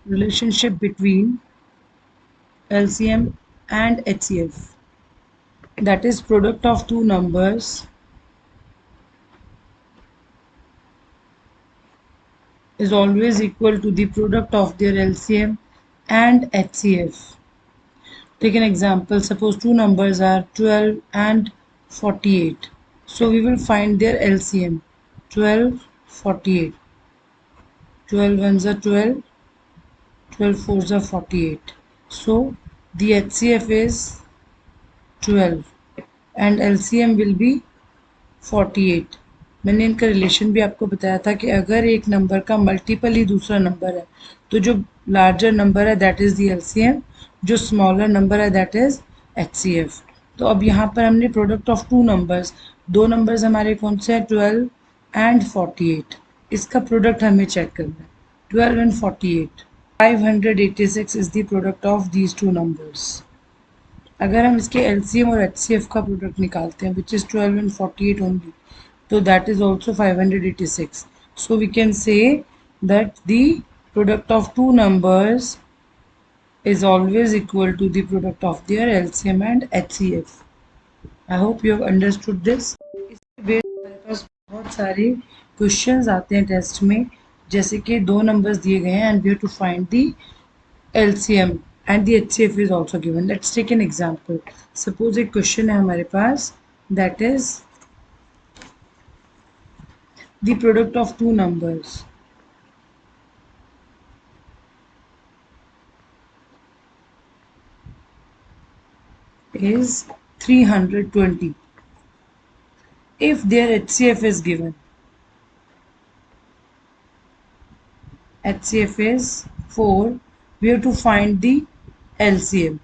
relationship between LCM and HCF, that is product of two numbers is always equal to the product of their LCM and HCF. Take an example, suppose two numbers are 12 and 48. So we will find their LCM, 12, 48. 12 ones are 12, 12 fours are 48. So the HCF is 12 and LCM will be 48. मैंने इनका relation भी आपको बताया था कि अगर एक number का मल्टीपल ही दूसरा नंबर है तो जो लार्जर नंबर है दैट इज़ दी एलसीएम, जो स्मॉलर नंबर है दैट इज़ एचसीएफ। तो अब यहाँ पर हमने प्रोडक्ट ऑफ टू नंबर्स, दो नंबर्स हमारे कौन से हैं 12 एंड 48, इसका प्रोडक्ट हमें चेक करना है। 12 and 48, 586 is the product of these two numbers. अगर हम इसके एलसीएम और एचसीएफ का प्रोडक्ट निकालते हैं which is 12 and 48 only, so that is also 586. So we can say that the product of two numbers is always equal to the product of their LCM and HCF. I hope you have understood this. इसके base हमारे पास बहुत सारे questions आते हैं test में, जैसे कि दो नंबर्स दिए गए हैं and we have to find the LCM and the HCF is also given. Let's take an example. Suppose एक क्वेश्चन है हमारे पास that is the product of two numbers is 320. If their HCF is given, HCF is 4, we have to find the LCM.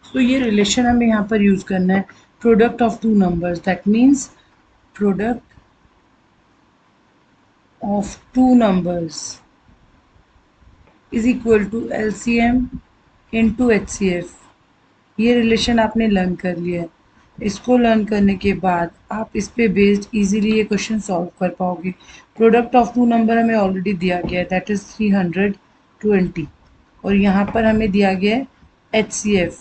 So ये relation हमें यहाँ पर use करना है, product of two numbers, that means product of two numbers is equal to LCM into HCF। ये relation आपने learn कर लिया है। इसको लर्न करने के बाद आप इस पे बेस्ड इजीली ये क्वेश्चन सॉल्व कर पाओगे। प्रोडक्ट ऑफ टू नंबर हमें ऑलरेडी दिया गया है दैट इज़ 320 और यहाँ पर हमें दिया गया है HCF,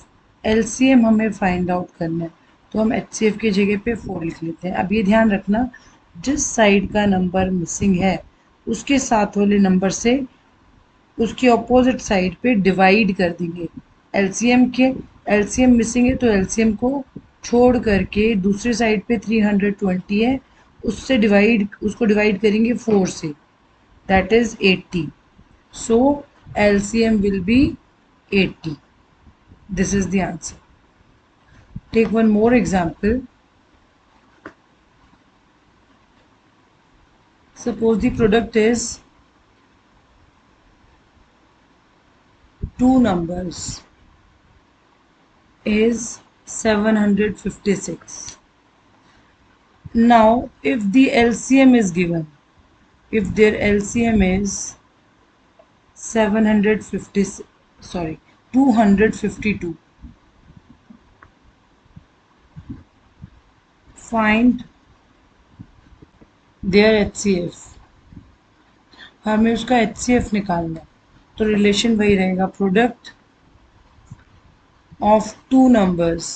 LCM हमें फाइंड आउट करना है, तो हम HCF की जगह पे 4 लिख लेते हैं। अब ये ध्यान रखना, जिस साइड का नंबर मिसिंग है उसके साथ वाले नंबर से उसके ऑपोजिट साइड पे डिवाइड कर देंगे। एलसीएम मिसिंग है तो एलसीएम को छोड़ करके दूसरे साइड पे 320 है, उसको डिवाइड करेंगे 4 से, that is 80। So LCM will be 80। This is the answer. Take one more example. Suppose the product is two numbers is 756. Now if the LCM is given, if their LCM is 252, find their HCF। हमें उसका HCF निकालना है, तो relation वही रहेगा, product of two numbers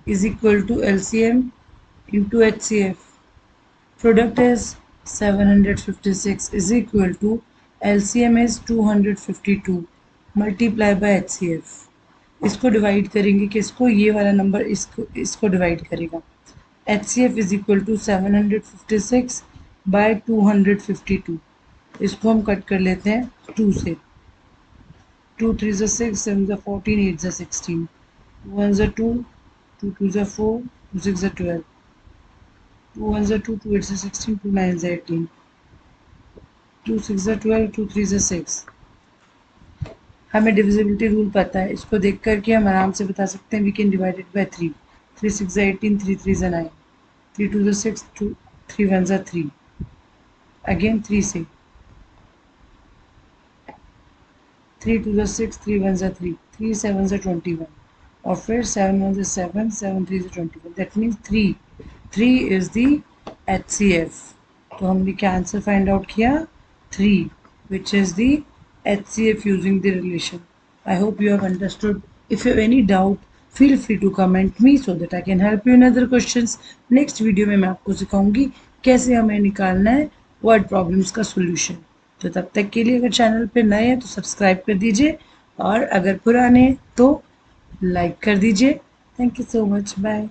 is equal to LCM into HCF. Product is 756 is equal to LCM is 252 multiply by HCF। इसको divide करेंगे किसको, ये वाला नंबर इसको डिवाइड करेगा। HCF is equal to 756 by 252। इसको हम कट कर लेते हैं 2 से, 2 3 6, 7 14, 8 16, 1 2, 2 2 4, 2 6 12, 2 1 2, 2 8 16, 2 9 18, 2 6 12, 2 3 6। हमें डिविजिबिलिटी रूल पता है, इसको देख करके हम आराम से बता सकते हैं we can divide it by 3, 3 6 18, 3 3 9, 3 2 6, 2 3 1 3, again 3 से, 3 2 6, 3 1 3, 3 7 21, और फिर 7 1 7, 7 3 21, that means 3 is the HCF। तो हमने क्या आंसर फाइंड आउट किया 3, which is the HCF using the relation. I hope you have understood. If you have any doubt, feel free to comment me so that I can help you in other questions. Next video में मैं आपको सिखाऊंगी कैसे हमें निकालना है word problems का solution. तो तब तक के लिए अगर चैनल पे नए हैं तो सब्सक्राइब कर दीजिए और अगर पुराने हैं तो लाइक कर दीजिए. Thank you so much. Bye.